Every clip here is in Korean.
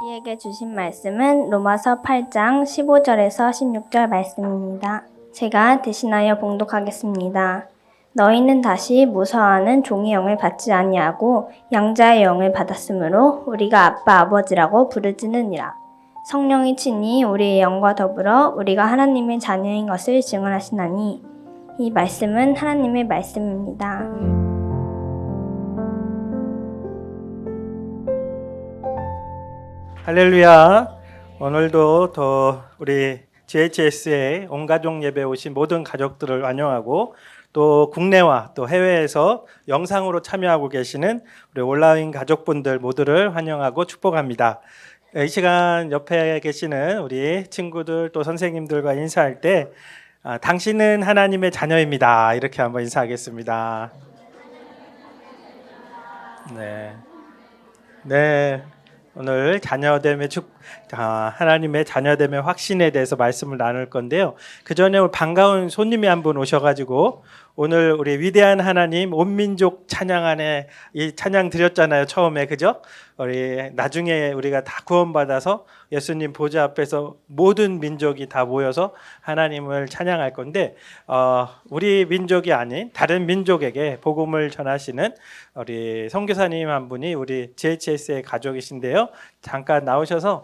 우리에게 주신 말씀은 로마서 8장 15절에서 16절 말씀입니다. 제가 대신하여 봉독하겠습니다. 너희는 다시 무서워하는 종의 영을 받지 아니하고 양자의 영을 받았으므로 우리가 아빠 아버지라고 부르짖느니라. 성령이 친히 우리의 영과 더불어 우리가 하나님의 자녀인 것을 증언하시나니 이 말씀은 하나님의 말씀입니다. 할렐루야. 오늘도 더 우리 GHS에 온 가족 예배 오신 모든 가족들을 환영하고 또 국내와 또 해외에서 영상으로 참여하고 계시는 우리 온라인 가족분들 모두를 환영하고 축복합니다. 이 시간 옆에 계시는 우리 친구들 또 선생님들과 인사할 때 당신은 하나님의 자녀입니다. 이렇게 한번 인사하겠습니다. 네. 오늘 하나님의 자녀됨의 확신에 대해서 말씀을 나눌 건데요. 그 전에 반가운 손님이 한 분 오셔가지고 오늘 우리 위대한 하나님 온 민족 찬양 안에 이 찬양 드렸잖아요. 처음에 그죠? 우리 나중에 우리가 다 구원받아서 예수님 보좌 앞에서 모든 민족이 다 모여서 하나님을 찬양할 건데 우리 민족이 아닌 다른 민족에게 복음을 전하시는 우리 선교사님 한 분이 우리 GHS의 가족이신데요. 잠깐 나오셔서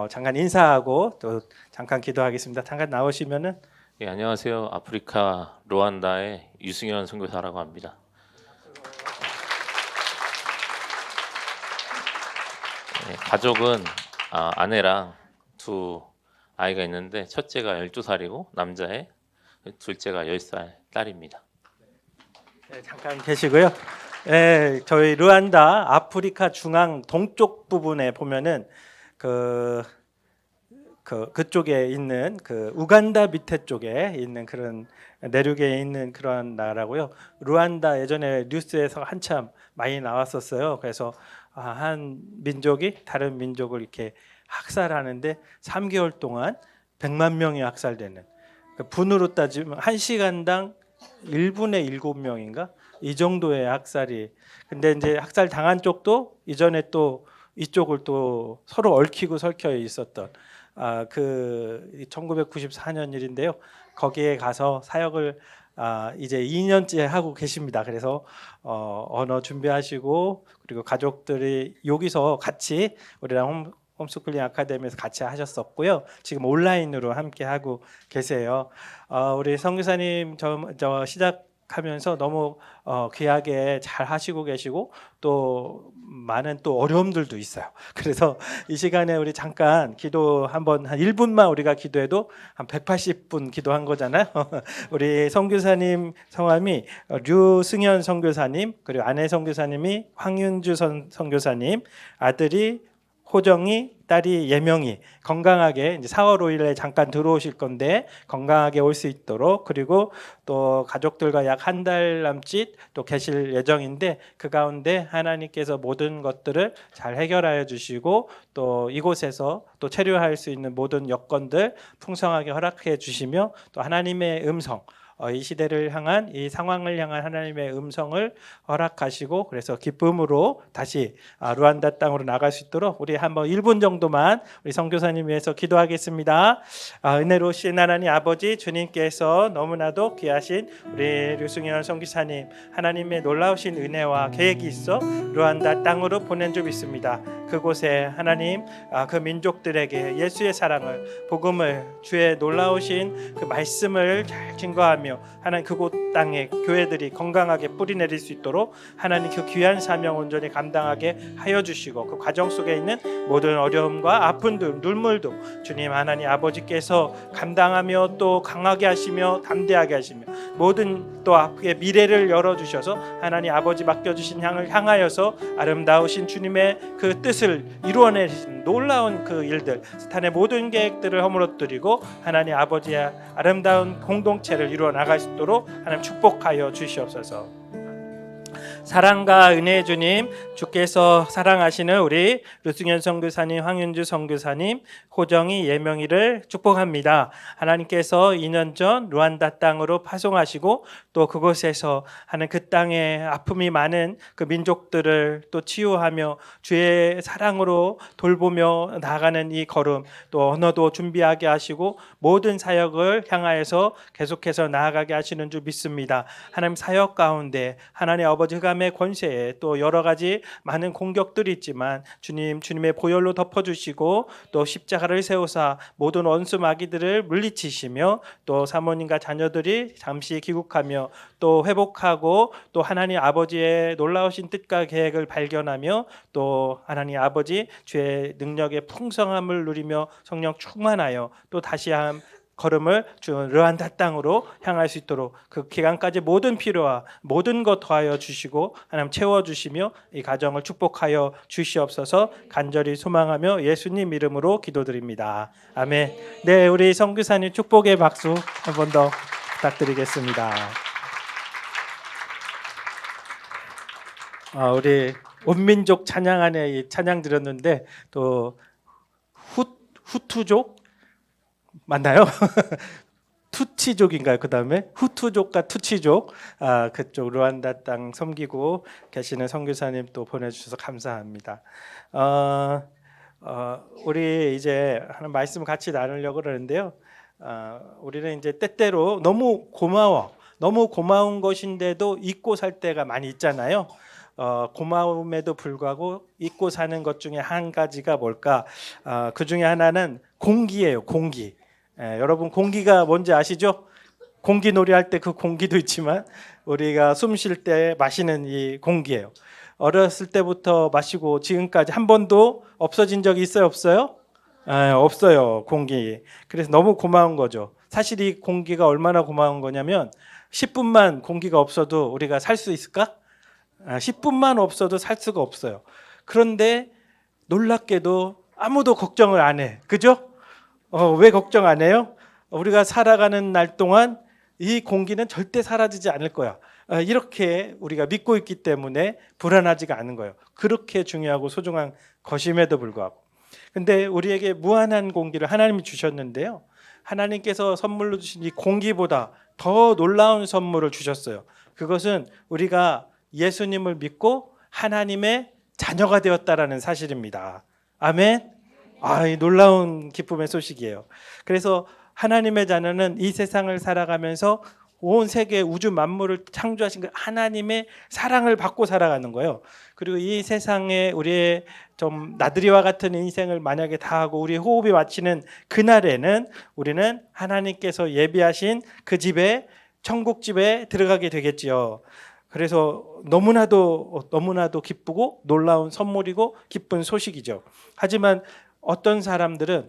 잠깐 인사하고 또 잠깐 기도하겠습니다. 잠깐 나오시면은. 예, 안녕하세요. 아프리카 루안다의 유승현 선교사라고 합니다. 예, 가족은 아내랑 두 아이가 있는데 첫째가 12살이고 남자애, 둘째가 10살 딸입니다. 네, 잠깐 계시고요. 네, 저희 루안다 아프리카 중앙 동쪽 부분에 보면은 그쪽에 있는 우간다 밑에 쪽에 있는 그런 내륙에 있는 그런 나라고요. 루안다 예전에 뉴스에서 한참 많이 나왔었어요. 그래서 한 민족이 다른 민족을 이렇게 학살하는데 3개월 동안 100만 명이 학살되는, 분으로 따지면 1시간당 1분의 7명인가 이 정도의 학살이. 근데 이제 학살 당한 쪽도 이전에 또 이쪽을 또 서로 얽히고 설켜 있었던 1994년 일인데요. 거기에 가서 사역을 이제 2년째 하고 계십니다. 그래서 언어 준비하시고 그리고 가족들이 여기서 같이 우리랑 홈스쿨링 아카데미에서 같이 하셨었고요. 지금 온라인으로 함께 하고 계세요. 우리 선교사님 저 시작하면서 너무 귀하게 잘 하시고 계시고 또 많은 또 어려움들도 있어요. 그래서 이 시간에 우리 잠깐 기도 한번 한 1분만 우리가 기도해도 한 180분 기도한 거잖아요. 우리 선교사님 성함이 류승현 선교사님, 그리고 아내 선교사님이 황윤주 선교사님, 아들이 호정이, 딸이 예명이 건강하게 이제 4월 5일에 잠깐 들어오실 건데 건강하게 올 수 있도록, 그리고 또 가족들과 약 한 달 남짓 또 계실 예정인데 그 가운데 하나님께서 모든 것들을 잘 해결하여 주시고 또 이곳에서 또 체류할 수 있는 모든 여건들 풍성하게 허락해 주시며 또 하나님의 음성, 이 시대를 향한, 이 상황을 향한 하나님의 음성을 허락하시고 그래서 기쁨으로 다시 루안다 땅으로 나갈 수 있도록 우리 한번 1분 정도만 우리 선교사님 위해서 기도하겠습니다. 은혜로우신 하나님 아버지, 주님께서 너무나도 귀하신 우리 류승현 선교사님 하나님의 놀라우신 은혜와 계획이 있어 루안다 땅으로 보낸 줄 믿습니다. 그곳에 하나님 그 민족들에게 예수의 사랑을, 복음을, 주의 놀라우신 그 말씀을 잘 증거하며 하나님 그곳 땅에 교회들이 건강하게 뿌리내릴 수 있도록 하나님 그 귀한 사명 온전히 감당하게 하여 주시고 그 과정 속에 있는 모든 어려움과 아픔들, 눈물도 주님 하나님 아버지께서 감당하며 또 강하게 하시며 담대하게 하시며 모든 또 앞에 미래를 열어주셔서 하나님 아버지 맡겨주신 향을 향하여서 아름다우신 주님의 그 뜻을 이루어내신 놀라운 그 일들, 사탄의 모든 계획들을 허물어뜨리고 하나님 아버지의 아름다운 공동체를 이루어 나갈 수 있도록 하나님 축복하여 주시옵소서. 사랑과 은혜의 주님, 주께서 사랑하시는 우리 류승현 선교사님, 황윤주 선교사님, 호정이 예명이를 축복합니다. 하나님께서 2년 전 루안다 땅으로 파송하시고 또 그곳에서 하는 그 땅에 아픔이 많은 그 민족들을 또 치유하며 주의 사랑으로 돌보며 나아가는 이 걸음, 또 언어도 준비하게 하시고 모든 사역을 향하여서 계속해서 나아가게 하시는 줄 믿습니다. 하나님 사역 가운데 하나님 아버지 흑암의 권세에 또 여러 가지 많은 공격들이 있지만 주님의 보혈로 덮어주시고 또 십자가를 세우사 모든 원수 마귀들을 물리치시며 또 사모님과 자녀들이 잠시 귀국하며 또 회복하고 또 하나님 아버지의 놀라우신 뜻과 계획을 발견하며 또 하나님 아버지 주의 능력의 풍성함을 누리며 성령 충만하여 또 다시 한 걸음을 르완다 땅으로 향할 수 있도록 그 기간까지 모든 필요와 모든 것 더하여 주시고 하나님 채워주시며 이 가정을 축복하여 주시옵소서 간절히 소망하며 예수님 이름으로 기도드립니다. 아멘. 네, 우리 선교사님 축복의 박수 한 번 더 부탁드리겠습니다. 우리 온민족 찬양안에 이 찬양 드렸는데 또 후투족 맞나요? 투치족인가요? 그 다음에 후투족과 투치족 그쪽 루안다 땅 섬기고 계시는 선교사님 또 보내주셔서 감사합니다. 우리 이제 하는 말씀 같이 나누려고 그러는데요. 우리는 이제 때때로 너무 고마운 것인데도 잊고 살 때가 많이 있잖아요. 고마움에도 불구하고 잊고 사는 것 중에 한 가지가 뭘까? 그 중에 하나는 공기예요. 공기. 여러분 공기가 뭔지 아시죠? 공기놀이 할 때 그 공기도 있지만 우리가 숨 쉴 때 마시는 이 공기예요. 어렸을 때부터 마시고 지금까지 한 번도 없어진 적이 있어요? 없어요? 없어요. 공기. 그래서 너무 고마운 거죠. 사실 이 공기가 얼마나 고마운 거냐면 10분만 공기가 없어도 우리가 살 수 있을까? 10분만 없어도 살 수가 없어요. 그런데 놀랍게도 아무도 걱정을 안 해. 그죠? 왜 걱정 안 해요? 우리가 살아가는 날 동안 이 공기는 절대 사라지지 않을 거야. 이렇게 우리가 믿고 있기 때문에 불안하지가 않은 거예요. 그렇게 중요하고 소중한 것임에도 불구하고. 근데 우리에게 무한한 공기를 하나님이 주셨는데요. 하나님께서 선물로 주신 이 공기보다 더 놀라운 선물을 주셨어요. 그것은 우리가 예수님을 믿고 하나님의 자녀가 되었다라는 사실입니다. 아멘. 이 놀라운 기쁨의 소식이에요. 그래서 하나님의 자녀는 이 세상을 살아가면서 온 세계 우주 만물을 창조하신 그 하나님의 사랑을 받고 살아가는 거예요. 그리고 이 세상에 우리의 좀 나들이와 같은 인생을 만약에 다 하고 우리의 호흡이 마치는 그날에는 우리는 하나님께서 예비하신 그 집에 천국 집에 들어가게 되겠지요. 그래서 너무나도 기쁘고 놀라운 선물이고 기쁜 소식이죠. 하지만 어떤 사람들은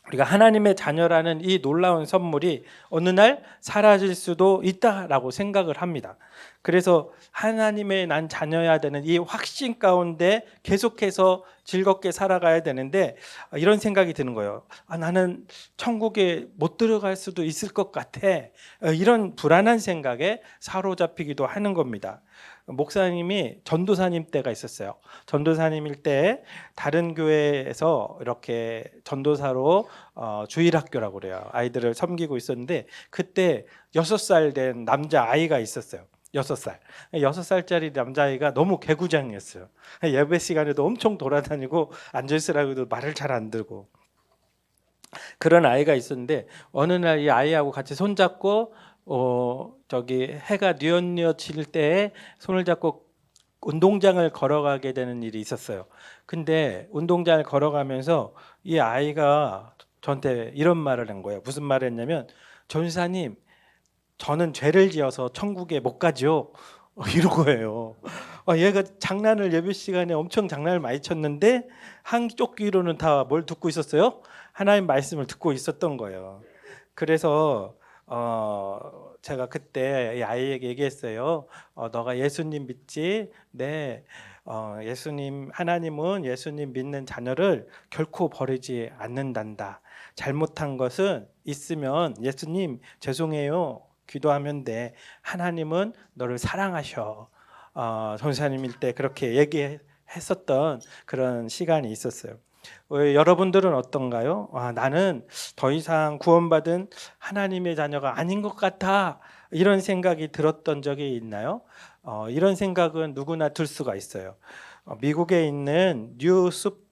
우리가 하나님의 자녀라는 이 놀라운 선물이 어느 날 사라질 수도 있다라고 생각을 합니다. 그래서 하나님의 난 자녀야 되는 이 확신 가운데 계속해서 즐겁게 살아가야 되는데 이런 생각이 드는 거예요. 나는 천국에 못 들어갈 수도 있을 것 같아. 이런 불안한 생각에 사로잡히기도 하는 겁니다. 목사님이 전도사님 때가 있었어요. 전도사님일 때 다른 교회에서 이렇게 전도사로 주일학교라고 그래요. 아이들을 섬기고 있었는데 그때 6살 된 남자 아이가 있었어요. 6살짜리 남자아이가 너무 개구장이었어요. 예배 시간에도 엄청 돌아다니고 앉아있으라고 해도 말을 잘 안 들고 그런 아이가 있었는데 어느 날 이 아이하고 같이 손잡고 해가 뉘엿뉘엿질 때에 손을 잡고 운동장을 걸어가게 되는 일이 있었어요. 근데 운동장을 걸어가면서 이 아이가 저한테 이런 말을 한 거예요. 무슨 말을 했냐면 전사님 저는 죄를 지어서 천국에 못 가죠. 이런 거예요. 얘가 장난을 예배 시간에 엄청 장난을 많이 쳤는데 한쪽 귀로는 다 뭘 듣고 있었어요? 하나님 말씀을 듣고 있었던 거예요. 그래서 제가 그때 이 아이에게 얘기했어요. 너가 예수님 믿지? 네. 하나님은 예수님 믿는 자녀를 결코 버리지 않는단다. 잘못한 것은 있으면 예수님 죄송해요. 기도하면 돼. 하나님은 너를 사랑하셔. 전사님일 때 그렇게 얘기했었던 그런 시간이 있었어요. 여러분들은 어떤가요? 나는 더 이상 구원받은 하나님의 자녀가 아닌 것 같아. 이런 생각이 들었던 적이 있나요? 이런 생각은 누구나 들 수가 있어요. 미국에 있는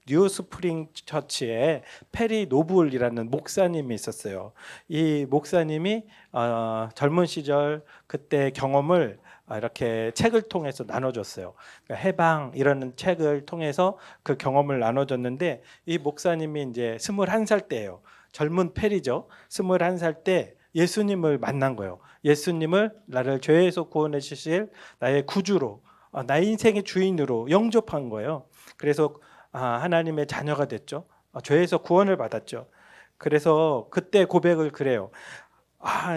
뉴스프링 처치에 페리 노블이라는 목사님이 있었어요. 이 목사님이 젊은 시절 그때 경험을 이렇게 책을 통해서 나눠줬어요. 그러니까 해방 이라는 책을 통해서 그 경험을 나눠줬는데 이 목사님이 이제 21살 때예요. 젊은 페리죠. 21살 때 예수님을 만난 거예요. 예수님을 나를 죄에서 구원해 주실 나의 구주로, 나의 인생의 주인으로 영접한 거예요. 그래서 하나님의 자녀가 됐죠. 죄에서 구원을 받았죠. 그래서 그때 고백을 그래요.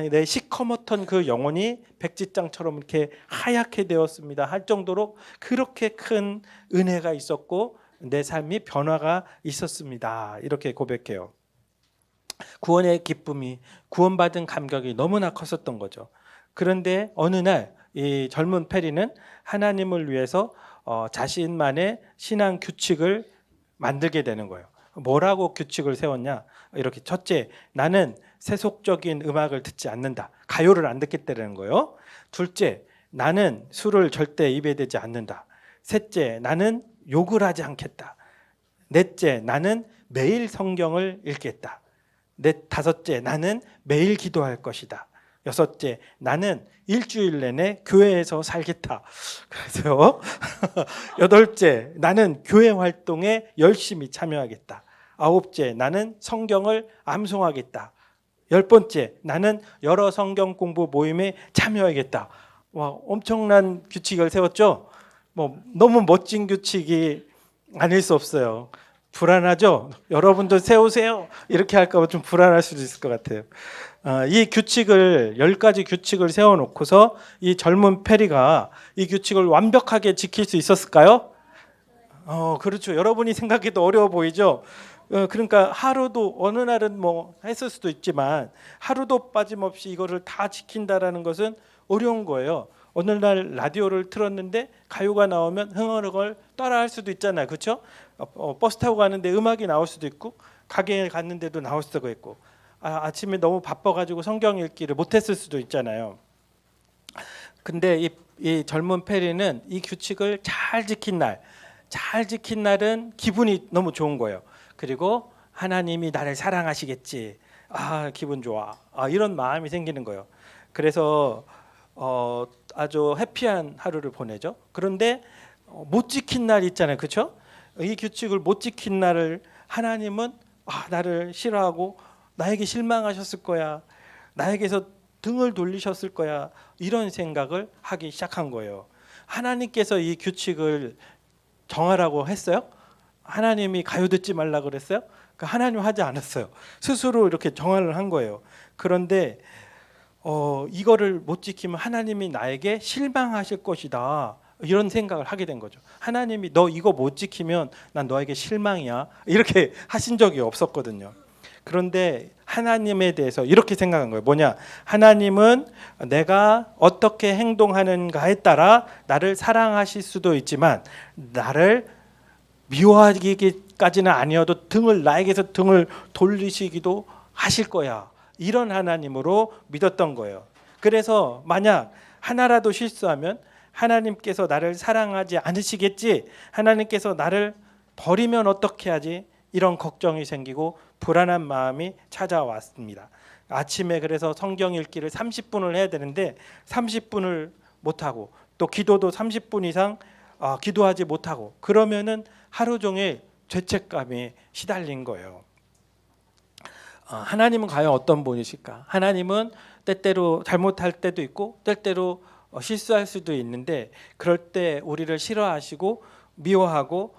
내 시커멓던 그 영혼이 백지장처럼 이렇게 하얗게 되었습니다. 할 정도로 그렇게 큰 은혜가 있었고 내 삶이 변화가 있었습니다. 이렇게 고백해요. 구원의 기쁨이, 구원받은 감격이 너무나 컸었던 거죠. 그런데 어느 날 이 젊은 페리는 하나님을 위해서 자신만의 신앙 규칙을 만들게 되는 거예요. 뭐라고 규칙을 세웠냐? 이렇게 첫째, 나는 세속적인 음악을 듣지 않는다. 가요를 안 듣겠다는 거예요. 둘째, 나는 술을 절대 입에 대지 않는다. 셋째, 나는 욕을 하지 않겠다. 넷째, 나는 매일 성경을 읽겠다. 다섯째, 나는 매일 기도할 것이다. 여섯째, 나는 일주일 내내 교회에서 살겠다. 그래서요. 여덟째, 나는 교회 활동에 열심히 참여하겠다. 아홉째, 나는 성경을 암송하겠다. 열 번째, 나는 여러 성경 공부 모임에 참여하겠다. 와, 엄청난 규칙을 세웠죠. 너무 멋진 규칙이 아닐 수 없어요. 불안하죠? 여러분도 세우세요. 이렇게 할까 봐 좀 불안할 수도 있을 것 같아요. 이 규칙을 10가지 규칙을 세워놓고서 이 젊은 페리가 이 규칙을 완벽하게 지킬 수 있었을까요? 그렇죠. 여러분이 생각해도 어려워 보이죠? 그러니까 하루도 어느 날은 했을 수도 있지만 하루도 빠짐없이 이거를 다 지킨다라는 것은 어려운 거예요. 어느 날 라디오를 틀었는데 가요가 나오면 흥얼흥얼 따라할 수도 있잖아요. 그렇죠? 버스 타고 가는데 음악이 나올 수도 있고 가게에 갔는데도 나올 수도 있고 아침에 너무 바빠가지고 성경 읽기를 못했을 수도 있잖아요. 근데 이 젊은 페리는 이 규칙을 잘 지킨 날은 기분이 너무 좋은 거예요. 그리고 하나님이 나를 사랑하시겠지. 기분 좋아. 이런 마음이 생기는 거예요. 그래서 아주 해피한 하루를 보내죠. 그런데 못 지킨 날 있잖아요. 그렇죠? 이 규칙을 못 지킨 날을 하나님은 나를 싫어하고 나에게 실망하셨을 거야. 나에게서 등을 돌리셨을 거야. 이런 생각을 하기 시작한 거예요. 하나님께서 이 규칙을 정하라고 했어요? 하나님이 가요 듣지 말라 그랬어요? 하나님 하지 않았어요. 스스로 이렇게 정하를 한 거예요. 그런데 이거를 못 지키면 하나님이 나에게 실망하실 것이다. 이런 생각을 하게 된 거죠. 하나님이 너 이거 못 지키면 난 너에게 실망이야. 이렇게 하신 적이 없었거든요. 그런데 하나님에 대해서 이렇게 생각한 거예요. 뭐냐? 하나님은 내가 어떻게 행동하는가에 따라 나를 사랑하실 수도 있지만 나를 미워하기까지는 아니어도 나에게서 등을 돌리시기도 하실 거야. 이런 하나님으로 믿었던 거예요. 그래서 만약 하나라도 실수하면 하나님께서 나를 사랑하지 않으시겠지? 하나님께서 나를 버리면 어떻게 하지? 이런 걱정이 생기고 불안한 마음이 찾아왔습니다. 아침에 그래서 성경 읽기를 30분을 해야 되는데 30분을 못하고 또 기도도 30분 이상 기도하지 못하고 그러면은 하루 종일 죄책감에 시달린 거예요. 하나님은 과연 어떤 분이실까? 하나님은 때때로 잘못할 때도 있고 때때로 실수할 수도 있는데 그럴 때 우리를 싫어하시고 미워하고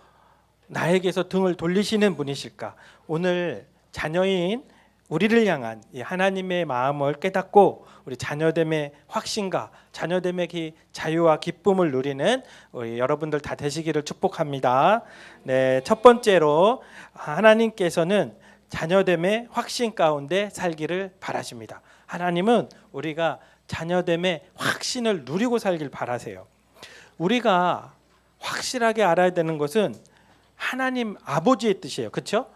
나에게서 등을 돌리시는 분이실까? 오늘 자녀인 우리를 향한 이 하나님의 마음을 깨닫고 우리 자녀됨의 확신과 자녀됨의 자유와 기쁨을 누리는 우리 여러분들 다 되시기를 축복합니다. 네, 첫 번째로 하나님께서는 자녀됨의 확신 가운데 살기를 바라십니다. 하나님은 우리가 자녀됨의 확신을 누리고 살길 바라세요. 우리가 확실하게 알아야 되는 것은 하나님 아버지의 뜻이에요. 그렇죠?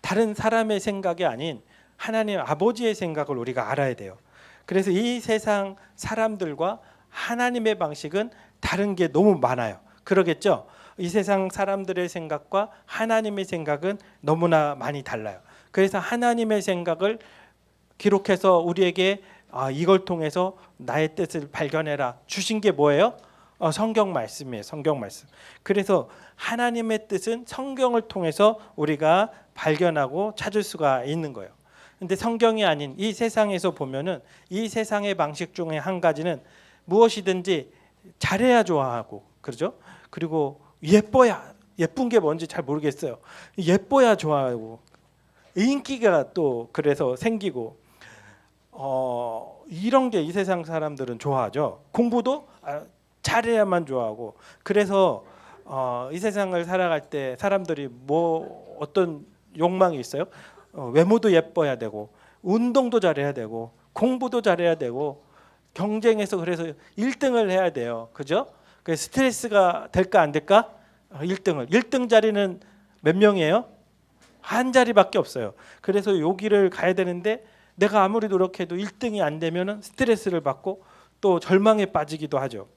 다른 사람의 생각이 아닌 하나님 아버지의 생각을 우리가 알아야 돼요. 그래서 이 세상 사람들과 하나님의 방식은 다른 게 너무 많아요. 그러겠죠? 이 세상 사람들의 생각과 하나님의 생각은 너무나 많이 달라요. 그래서 하나님의 생각을 기록해서 우리에게 이걸 통해서 나의 뜻을 발견해라 주신 게 뭐예요? 성경 말씀이에요. 성경 말씀. 그래서 하나님의 뜻은 성경을 통해서 우리가 발견하고 찾을 수가 있는 거예요. 근데 성경이 아닌 이 세상에서 보면은 이 세상의 방식 중에 한 가지는 무엇이든지 잘해야 좋아하고, 그렇죠? 그리고 예쁜 게 뭔지 잘 모르겠어요. 예뻐야 좋아하고, 인기가 또 그래서 생기고, 이런 게 이 세상 사람들은 좋아하죠. 공부도 잘해야만 좋아하고. 그래서 이 세상을 살아갈 때 사람들이 뭐 어떤 욕망이 있어요? 외모도 예뻐야 되고, 운동도 잘해야 되고, 공부도 잘해야 되고, 경쟁에서 그래서 1등을 해야 돼요. 그죠? 그 스트레스가 될까 안 될까? 1등 자리는 몇 명이에요? 한 자리밖에 없어요. 그래서 여기를 가야 되는데 내가 아무리 노력해도 1등이 안 되면은 스트레스를 받고 또 절망에 빠지기도 하죠.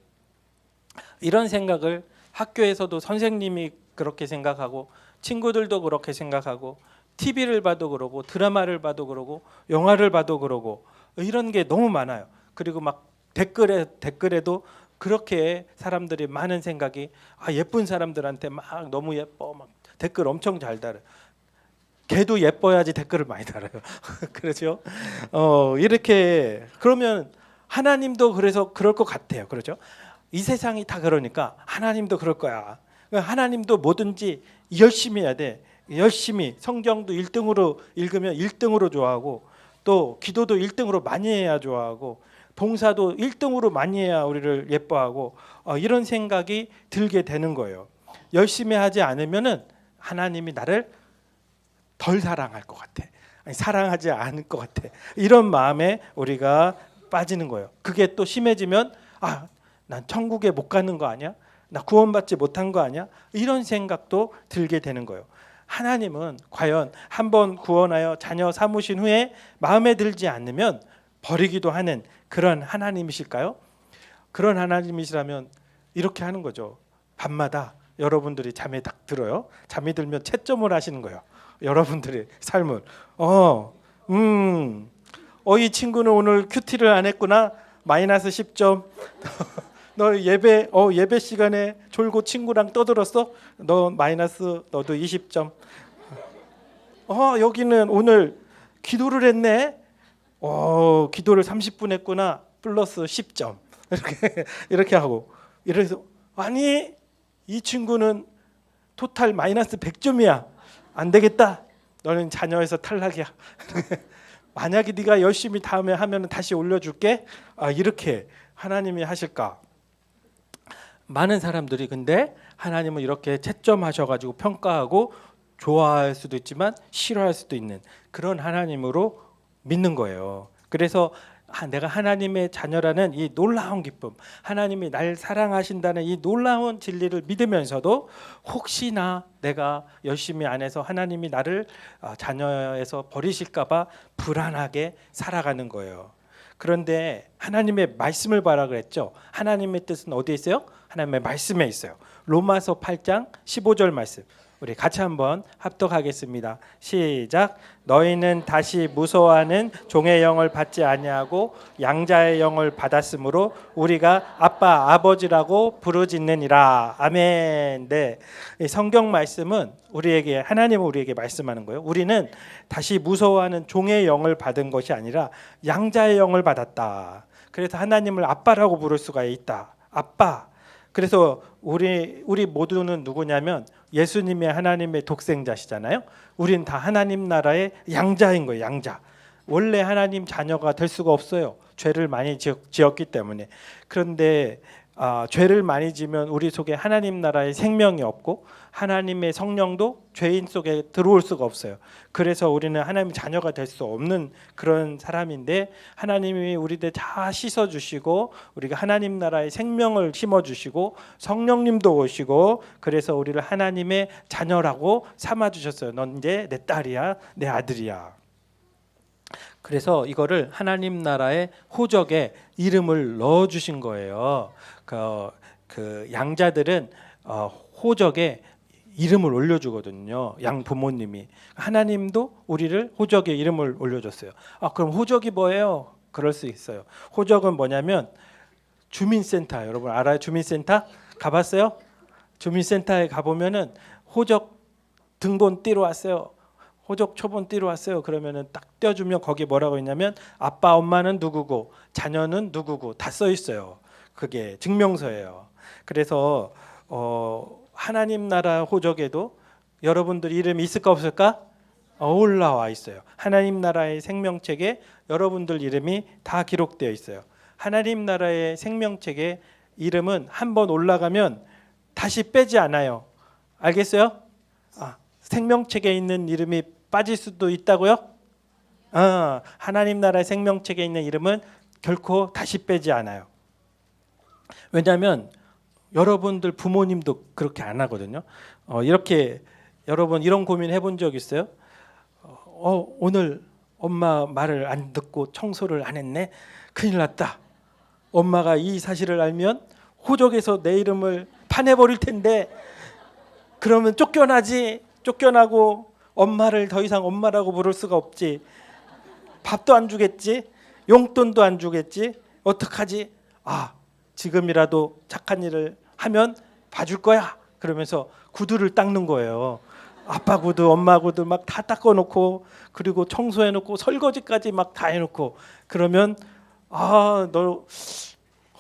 이런 생각을 학교에서도 선생님이 그렇게 생각하고 친구들도 그렇게 생각하고 TV를 봐도 그러고 드라마를 봐도 그러고 영화를 봐도 그러고 이런 게 너무 많아요. 그리고 막 댓글에도 그렇게 사람들이 많은 생각이 예쁜 사람들한테 막 너무 예뻐 막 댓글 엄청 잘 달아요. 걔도 예뻐야지 댓글을 많이 달아요. 그렇죠? 이렇게 그러면 하나님도 그래서 그럴 것 같아요. 그렇죠? 이 세상이 다 그러니까 하나님도 그럴 거야. 하나님도 뭐든지 열심히 해야 돼. 열심히 성경도 1등으로 읽으면 1등으로 좋아하고 또 기도도 1등으로 많이 해야 좋아하고 봉사도 1등으로 많이 해야 우리를 예뻐하고 이런 생각이 들게 되는 거예요. 열심히 하지 않으면은 하나님이 나를 덜 사랑할 것 같아. 아니, 사랑하지 않을 것 같아. 이런 마음에 우리가 빠지는 거예요. 그게 또 심해지면 난 천국에 못 가는 거 아니야? 나 구원받지 못한 거 아니야? 이런 생각도 들게 되는 거예요. 하나님은 과연 한번 구원하여 자녀 삼으신 후에 마음에 들지 않으면 버리기도 하는 그런 하나님이실까요? 그런 하나님이시라면 이렇게 하는 거죠. 밤마다 여러분들이 잠에 딱 들어요. 잠이 들면 채점을 하시는 거예요. 여러분들의 삶을. 이 친구는 오늘 큐티를 안 했구나. 마이너스 10점. 너 예배 시간에 졸고 친구랑 떠들었어? 너 마이너스 너도 20점. 여기는 오늘 기도를 했네. 기도를 30분 했구나. 플러스 10점. 이렇게 하고. 이래서 아니 이 친구는 토탈 마이너스 100점이야. 안 되겠다. 너는 자녀에서 탈락이야. 만약에 네가 열심히 다음에 하면 다시 올려줄게. 이렇게 하나님이 하실까? 많은 사람들이 근데 하나님은 이렇게 채점하셔가지고 평가하고 좋아할 수도 있지만 싫어할 수도 있는 그런 하나님으로 믿는 거예요. 그래서 내가 하나님의 자녀라는 이 놀라운 기쁨, 하나님이 날 사랑하신다는 이 놀라운 진리를 믿으면서도 혹시나 내가 열심히 안 해서 하나님이 나를 자녀에서 버리실까 봐 불안하게 살아가는 거예요. 그런데 하나님의 말씀을 봐라 그랬죠. 하나님의 뜻은 어디에 있어요? 하나님의 말씀에 있어요. 로마서 8장 15절 말씀. 우리 같이 한번 합독하겠습니다. 시작. 너희는 다시 무서워하는 종의 영을 받지 아니하고 양자의 영을 받았으므로 우리가 아빠 아버지라고 부르짖느니라. 아멘. 네. 성경 말씀은 우리에게 하나님은 우리에게 말씀하는 거예요. 우리는 다시 무서워하는 종의 영을 받은 것이 아니라 양자의 영을 받았다. 그래서 하나님을 아빠라고 부를 수가 있다. 아빠. 그래서 우리 모두는 누구냐면 예수님이 하나님의 독생자시잖아요. 우린 다 하나님 나라의 양자인 거예요. 양자. 원래 하나님 자녀가 될 수가 없어요. 죄를 많이 지었기 때문에. 그런데 죄를 많이 지면 우리 속에 하나님 나라의 생명이 없고 하나님의 성령도 죄인 속에 들어올 수가 없어요. 그래서 우리는 하나님 자녀가 될 수 없는 그런 사람인데 하나님이 우리들 다 씻어주시고 우리가 하나님 나라의 생명을 심어주시고 성령님도 오시고 그래서 우리를 하나님의 자녀라고 삼아주셨어요. 넌 이제 내 딸이야, 내 아들이야. 그래서 이거를 하나님 나라의 호적에 이름을 넣어주신 거예요. 그 양자들은 호적에 이름을 올려주거든요. 양 부모님이. 하나님도 우리를 호적에 이름을 올려줬어요. 그럼 호적이 뭐예요? 그럴 수 있어요. 호적은 뭐냐면 주민센터, 여러분 알아요? 주민센터 가봤어요? 주민센터에 가보면은 호적 등본 띄러 왔어요. 호적 초본 띄러 왔어요. 그러면은 딱 떼어주면 거기 뭐라고 있냐면 아빠 엄마는 누구고 자녀는 누구고 다 써 있어요. 그게 증명서예요. 그래서 하나님 나라 호적에도 여러분들 이름이 있을까 없을까? 올라와 있어요. 하나님 나라의 생명책에 여러분들 이름이 다 기록되어 있어요. 하나님 나라의 생명책에 이름은 한번 올라가면 다시 빼지 않아요. 알겠어요? 생명책에 있는 이름이 빠질 수도 있다고요? 하나님 나라의 생명책에 있는 이름은 결코 다시 빼지 않아요. 왜냐하면 여러분들 부모님도 그렇게 안 하거든요. 이렇게 여러분 이런 고민 해본 적 있어요? 오늘 엄마 말을 안 듣고 청소를 안 했네. 큰일 났다. 엄마가 이 사실을 알면 호적에서 내 이름을 파내버릴 텐데 그러면 쫓겨나고 엄마를 더 이상 엄마라고 부를 수가 없지. 밥도 안 주겠지. 용돈도 안 주겠지. 어떡하지? 지금이라도 착한 일을 하면 봐줄 거야. 그러면서 구두를 닦는 거예요. 아빠 구두, 엄마 구두 막 다 닦아놓고 그리고 청소해놓고 설거지까지 막 다 해놓고 그러면 너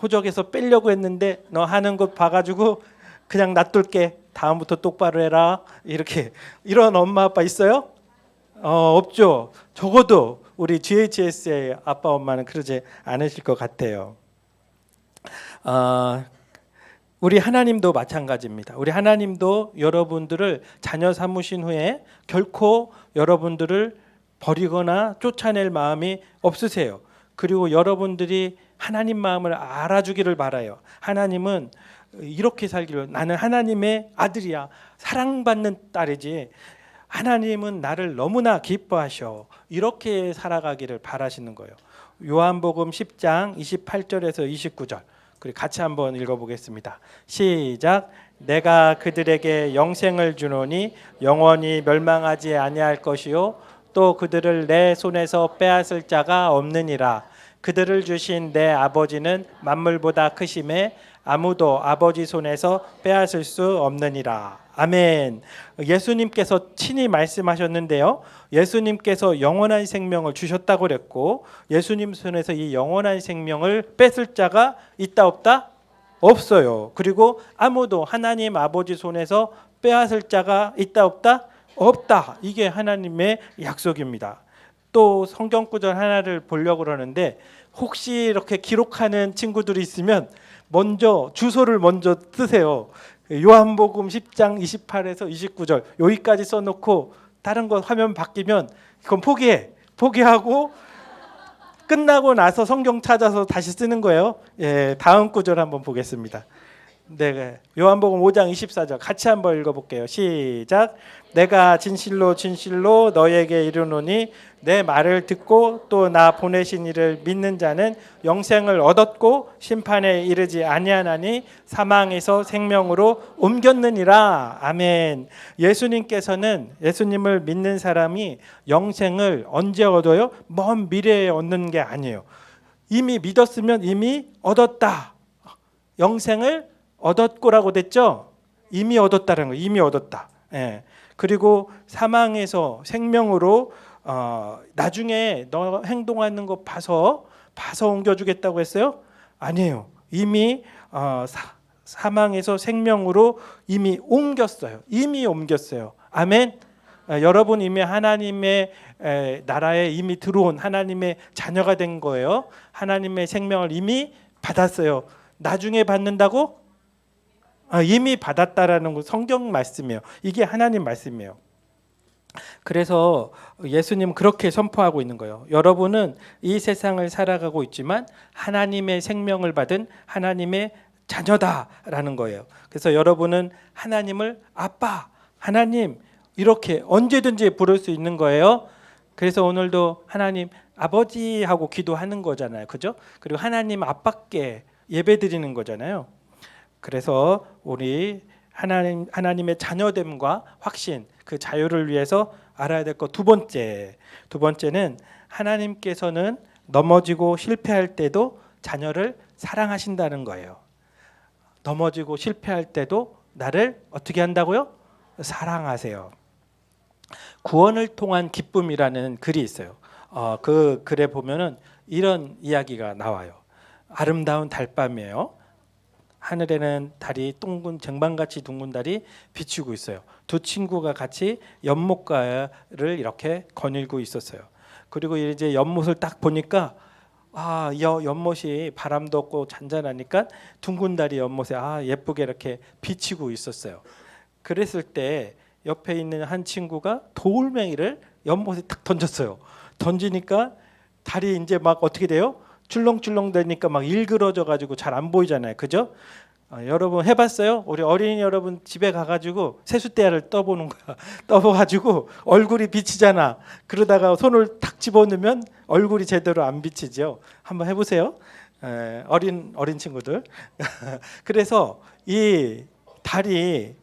호적에서 빼려고 했는데 너 하는 것 봐가지고 그냥 놔둘게. 다음부터 똑바로 해라. 이렇게 이런 엄마 아빠 있어요? 없죠. 적어도 우리 GHS의 아빠 엄마는 그러지 않으실 것 같아요. 우리 하나님도 마찬가지입니다. 우리 하나님도 여러분들을 자녀 삼으신 후에 결코 여러분들을 버리거나 쫓아낼 마음이 없으세요. 그리고 여러분들이 하나님 마음을 알아주기를 바라요. 하나님은 이렇게 살기를 나는 하나님의 아들이야. 사랑받는 딸이지. 하나님은 나를 너무나 기뻐하셔. 이렇게 살아가기를 바라시는 거예요. 요한복음 10장 28절에서 29절. 그리고 같이 한번 읽어보겠습니다. 시작. 내가 그들에게 영생을 주노니 영원히 멸망하지 아니할 것이요 또 그들을 내 손에서 빼앗을 자가 없느니라. 그들을 주신 내 아버지는 만물보다 크심에 아무도 아버지 손에서 빼앗을 수 없느니라. 아멘. 예수님께서 친히 말씀하셨는데요. 예수님께서 영원한 생명을 주셨다고 그랬고 예수님 손에서 이 영원한 생명을 뺏을 자가 있다 없다? 없어요. 그리고 아무도 하나님 아버지 손에서 빼앗을 자가 있다 없다? 없다. 이게 하나님의 약속입니다. 또 성경 구절 하나를 보려고 그러는데 혹시 이렇게 기록하는 친구들이 있으면 먼저 주소를 먼저 뜨세요. 요한복음 10장 28에서 29절 여기까지 써놓고 다른 거 화면 바뀌면 그건 포기하고 끝나고 나서 성경 찾아서 다시 쓰는 거예요. 다음 구절 한번 보겠습니다. 네, 요한복음 5장 24절 같이 한번 읽어볼게요. 시작. 내가 진실로 진실로 너에게 이르노니 내 말을 듣고 또 나 보내신 이를 믿는 자는 영생을 얻었고 심판에 이르지 아니하나니 사망에서 생명으로 옮겼느니라. 아멘. 예수님을 믿는 사람이 영생을 언제 얻어요? 먼 미래에 얻는 게 아니에요. 이미 믿었으면 이미 얻었다. 영생을 얻었고라고 됐죠? 이미 얻었다는 거. 이미 얻었다. 그리고 사망에서 생명으로 나중에 너 행동하는 거 봐서 옮겨주겠다고 했어요? 아니에요. 이미 사망에서 생명으로 이미 옮겼어요. 아멘. 여러분 이미 하나님의 나라에 이미 들어온 하나님의 자녀가 된 거예요. 하나님의 생명을 이미 받았어요. 나중에 받는다고? 이미 받았다라는 거 성경 말씀이에요. 이게 하나님 말씀이에요. 그래서 예수님은 그렇게 선포하고 있는 거예요. 여러분은 이 세상을 살아가고 있지만 하나님의 생명을 받은 하나님의 자녀다라는 거예요. 그래서 여러분은 하나님을 아빠, 하나님 이렇게 언제든지 부를 수 있는 거예요. 그래서 오늘도 하나님 아버지 하고 기도하는 거잖아요. 그죠? 그리고 하나님 아빠께 예배드리는 거잖아요. 그래서 우리 하나님의 자녀됨과 확신, 그 자유를 위해서 알아야 될 것 두 번째는 하나님께서는 넘어지고 실패할 때도 자녀를 사랑하신다는 거예요. 넘어지고 실패할 때도 나를 어떻게 한다고요? 사랑하세요. 구원을 통한 기쁨이라는 글이 있어요. 그 글에 보면은 이런 이야기가 나와요. 아름다운 달밤이에요. 하늘에는 달이 쟁반같이 둥근 달이 비추고 있어요. 두 친구가 같이 연못가를 이렇게 거닐고 있었어요. 그리고 이제 연못을 딱 보니까 이 연못이 바람도 없고 잔잔하니까 둥근 달이 연못에 예쁘게 이렇게 비치고 있었어요. 그랬을 때 옆에 있는 한 친구가 돌멩이를 연못에 딱 던졌어요. 던지니까 달이 이제 막 어떻게 돼요? 출렁출렁 되니까 막 일그러져 가지고 잘 안 보이잖아요. 그죠? 여러분 해봤어요? 우리 어린이 여러분 집에 가가지고 세숫대야를 떠보는 거야. 떠봐가지고 얼굴이 비치잖아. 그러다가 손을 탁 집어넣으면 얼굴이 제대로 안 비치죠. 한번 해보세요. 어린 친구들. 그래서 이 달이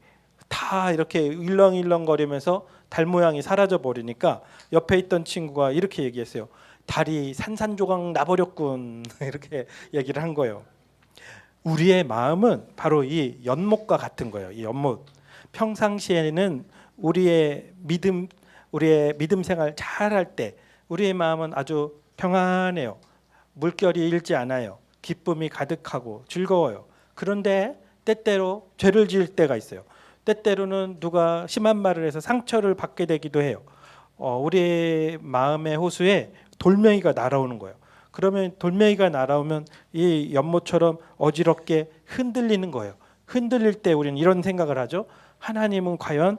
다 이렇게 일렁일렁거리면서 달 모양이 사라져 버리니까 옆에 있던 친구가 이렇게 얘기했어요. 달이 산산조각 나버렸군. 이렇게 얘기를 한 거예요. 우리의 마음은 바로 이 연못과 같은 거예요. 이 연못. 평상시에는 우리의 믿음 생활 잘할 때 우리의 마음은 아주 평안해요. 물결이 일지 않아요. 기쁨이 가득하고 즐거워요. 그런데 때때로 죄를 지을 때가 있어요. 때때로는 누가 심한 말을 해서 상처를 받게 되기도 해요. 우리의 마음의 호수에 돌멩이가 날아오는 거예요. 그러면 돌멩이가 날아오면 이 연못처럼 어지럽게 흔들리는 거예요. 흔들릴 때 우리는 이런 생각을 하죠. 하나님은 과연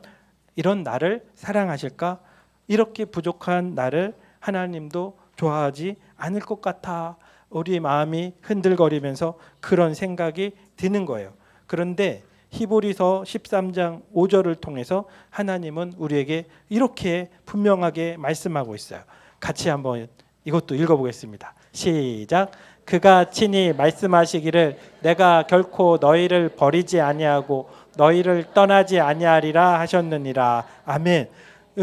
이런 나를 사랑하실까? 이렇게 부족한 나를 하나님도 좋아하지 않을 것 같아. 우리 마음이 흔들거리면서 그런 생각이 드는 거예요. 그런데 히브리서 13장 5절을 통해서 하나님은 우리에게 이렇게 분명하게 말씀하고 있어요. 같이 한번 이것도 읽어보겠습니다. 시작. 그가 친히 말씀하시기를 내가 결코 너희를 버리지 아니하고 너희를 떠나지 아니하리라 하셨느니라. 아멘.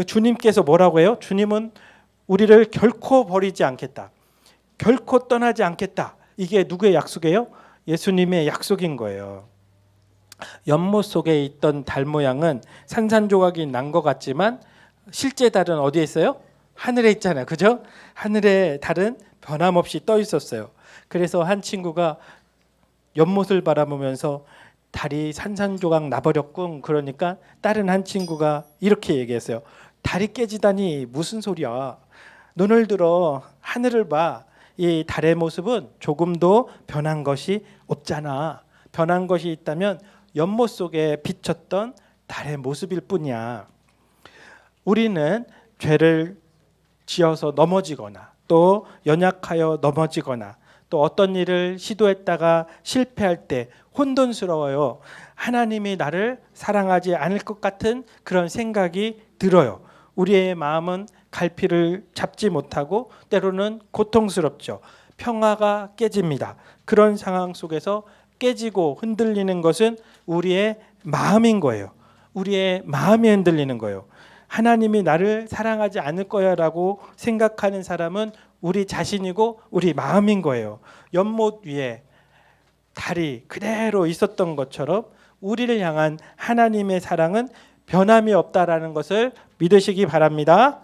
주님께서 뭐라고 해요? 주님은 우리를 결코 버리지 않겠다. 결코 떠나지 않겠다. 이게 누구의 약속이에요? 예수님의 약속인 거예요. 연못 속에 있던 달 모양은 산산조각이 난 것 같지만 실제 달은 어디에 있어요? 하늘에 있잖아요. 그죠? 하늘에 달은 변함없이 떠 있었어요. 그래서 한 친구가 연못을 바라보면서 달이 산산조각 나버렸군. 그러니까 다른 한 친구가 이렇게 얘기했어요. 달이 깨지다니 무슨 소리야. 눈을 들어 하늘을 봐. 이 달의 모습은 조금도 변한 것이 없잖아. 변한 것이 있다면 연못 속에 비쳤던 달의 모습일 뿐이야. 우리는 죄를 지어서 넘어지거나 또 연약하여 넘어지거나 또 어떤 일을 시도했다가 실패할 때 혼돈스러워요. 하나님이 나를 사랑하지 않을 것 같은 그런 생각이 들어요. 우리의 마음은 갈피를 잡지 못하고 때로는 고통스럽죠. 평화가 깨집니다. 그런 상황 속에서 깨지고 흔들리는 것은 우리의 마음인 거예요. 우리의 마음이 흔들리는 거예요. 하나님이 나를 사랑하지 않을 거야라고 생각하는 사람은 우리 자신이고 우리 마음인 거예요. 연못 위에 달이 그대로 있었던 것처럼 우리를 향한 하나님의 사랑은 변함이 없다라는 것을 믿으시기 바랍니다.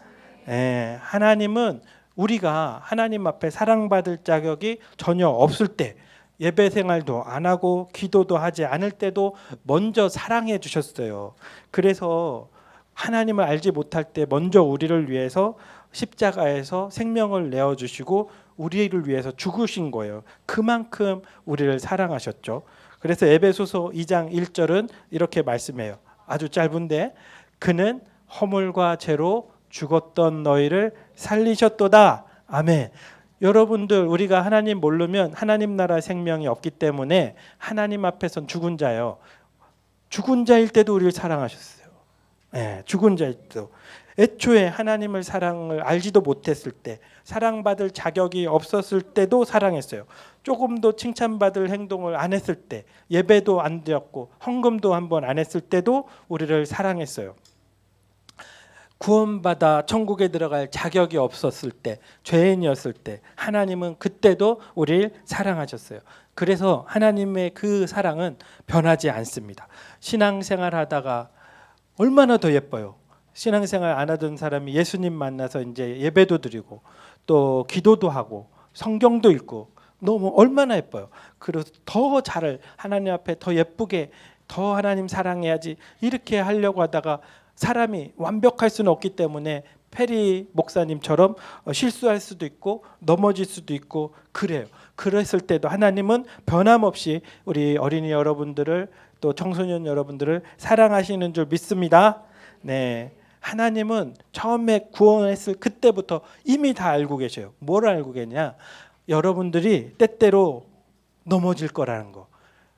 하나님은 우리가 하나님 앞에 사랑받을 자격이 전혀 없을 때 예배 생활도 안 하고 기도도 하지 않을 때도 먼저 사랑해 주셨어요. 그래서 하나님을 알지 못할 때 먼저 우리를 위해서 십자가에서 생명을 내어주시고 우리를 위해서 죽으신 거예요. 그만큼 우리를 사랑하셨죠. 그래서 에베소서 2장 1절은 이렇게 말씀해요. 아주 짧은데 그는 허물과 죄로 죽었던 너희를 살리셨도다. 아멘. 여러분들 우리가 하나님 모르면 하나님 나라 생명이 없기 때문에 하나님 앞에선 죽은 자예요. 죽은 자일 때도 우리를 사랑하셨어요. 네, 죽은 자일 때도. 애초에 하나님을 사랑을 알지도 못했을 때, 사랑받을 자격이 없었을 때도 사랑했어요. 조금도 칭찬받을 행동을 안 했을 때, 예배도 안 드렸고 헌금도 한번 안 했을 때도 우리를 사랑했어요. 구원받아 천국에 들어갈 자격이 없었을 때, 죄인이었을 때 하나님은 그때도 우리를 사랑하셨어요. 그래서 하나님의 그 사랑은 변하지 않습니다. 신앙생활 하다가 얼마나 더 예뻐요. 신앙생활 안 하던 사람이 예수님 만나서 이제 예배도 드리고 또 기도도 하고 성경도 읽고 너무 얼마나 예뻐요. 그래서 더 잘 하나님 앞에 더 예쁘게 더 하나님 사랑해야지 이렇게 하려고 하다가 사람이 완벽할 수는 없기 때문에 페리 목사님처럼 실수할 수도 있고 넘어질 수도 있고 그래요. 그랬을 때도 하나님은 변함없이 우리 어린이 여러분들을 또 청소년 여러분들을 사랑하시는 줄 믿습니다. 네, 하나님은 처음에 구원했을 그때부터 이미 다 알고 계셔요. 뭘 알고 계냐? 여러분들이 때때로 넘어질 거라는 거,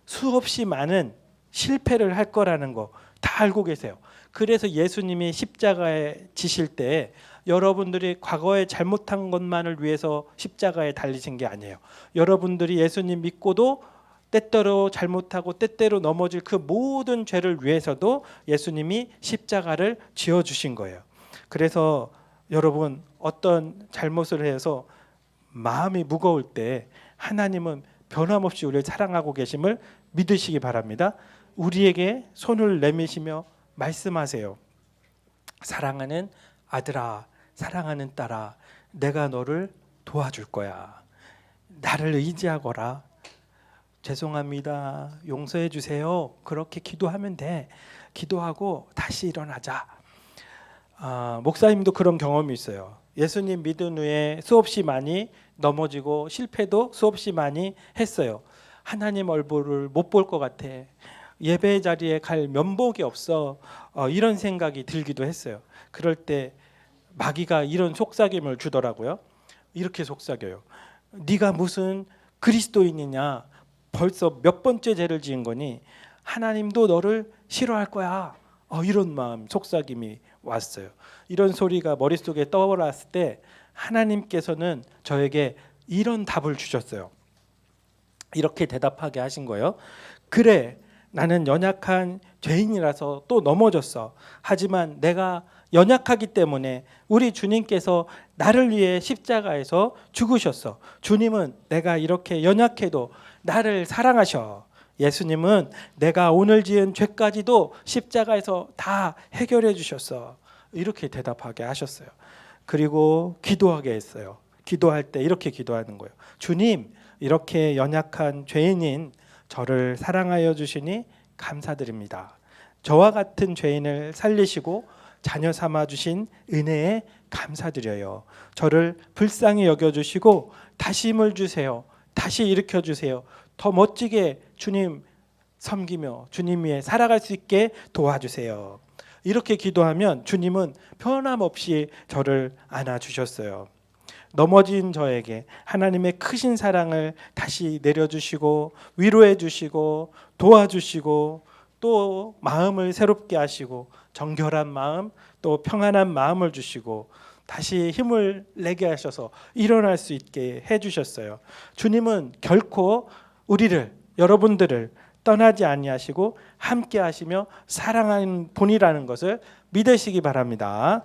수없이 많은 실패를 할 거라는 거 다 알고 계세요. 그래서 예수님이 십자가에 지실 때 여러분들이 과거에 잘못한 것만을 위해서 십자가에 달리신 게 아니에요. 여러분들이 예수님 믿고도 때때로 잘못하고 때때로 넘어질 그 모든 죄를 위해서도 예수님이 십자가를 지어주신 거예요. 그래서 여러분 어떤 잘못을 해서 마음이 무거울 때 하나님은 변함없이 우리를 사랑하고 계심을 믿으시기 바랍니다. 우리에게 손을 내미시며 말씀하세요. 사랑하는 아들아, 사랑하는 딸아, 내가 너를 도와줄 거야. 나를 의지하거라. 죄송합니다. 용서해 주세요. 그렇게 기도하면 돼. 기도하고 다시 일어나자. 목사님도 그런 경험이 있어요. 예수님 믿은 후에 수없이 많이 넘어지고 실패도 수없이 많이 했어요. 하나님 얼굴을 못 볼 것 같아. 예배 자리에 갈 면목이 없어. 이런 생각이 들기도 했어요. 그럴 때 마귀가 이런 속삭임을 주더라고요. 이렇게 속삭여요. 네가 무슨 그리스도인이냐? 벌써 몇 번째 죄를 지은 거니? 하나님도 너를 싫어할 거야. 이런 마음 속삭임이 왔어요. 이런 소리가 머릿속에 떠올랐을 때 하나님께서는 저에게 이런 답을 주셨어요. 이렇게 대답하게 하신 거예요. 그래, 나는 연약한 죄인이라서 또 넘어졌어. 하지만 내가 연약하기 때문에 우리 주님께서 나를 위해 십자가에서 죽으셨어. 주님은 내가 이렇게 연약해도 나를 사랑하셔. 예수님은 내가 오늘 지은 죄까지도 십자가에서 다 해결해 주셨어. 이렇게 대답하게 하셨어요. 그리고 기도하게 했어요. 기도할 때 이렇게 기도하는 거예요. 주님, 이렇게 연약한 죄인인 저를 사랑하여 주시니 감사드립니다. 저와 같은 죄인을 살리시고 자녀 삼아 주신 은혜에 감사드려요. 저를 불쌍히 여겨 주시고 다시 힘을 주세요. 다시 일으켜 주세요. 더 멋지게 주님 섬기며 주님 위해 살아갈 수 있게 도와주세요. 이렇게 기도하면 주님은 변함없이 저를 안아주셨어요. 넘어진 저에게 하나님의 크신 사랑을 다시 내려주시고 위로해 주시고 도와주시고 또 마음을 새롭게 하시고 정결한 마음 또 평안한 마음을 주시고 다시 힘을 내게 하셔서 일어날 수 있게 해주셨어요. 주님은 결코 우리를 여러분들을 떠나지 아니하시고 함께 하시며 사랑하는 분이라는 것을 믿으시기 바랍니다.